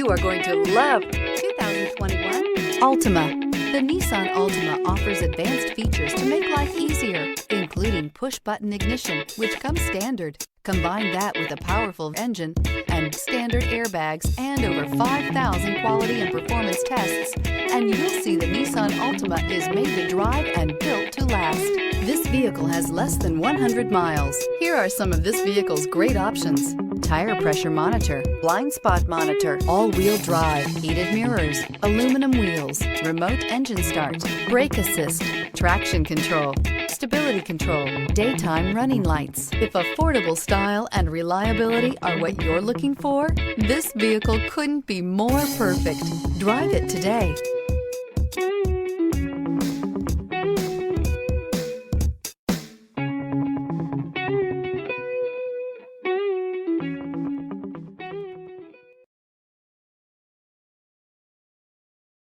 You are going to love 2021 Altima. The Nissan Altima offers advanced features to make life easier, including push-button ignition, which comes standard. Combine that with a powerful engine and standard airbags and over 5,000 quality and performance tests, and you'll see the Nissan Altima is made to drive and built to last. This vehicle has less than 100 miles. Here are some of this vehicle's great options: tire pressure monitor, blind spot monitor, all-wheel drive, heated mirrors, aluminum wheels, remote engine start, brake assist, traction control, stability control, daytime running lights. If affordable style and reliability are what you're looking for, this vehicle couldn't be more perfect. Drive it today.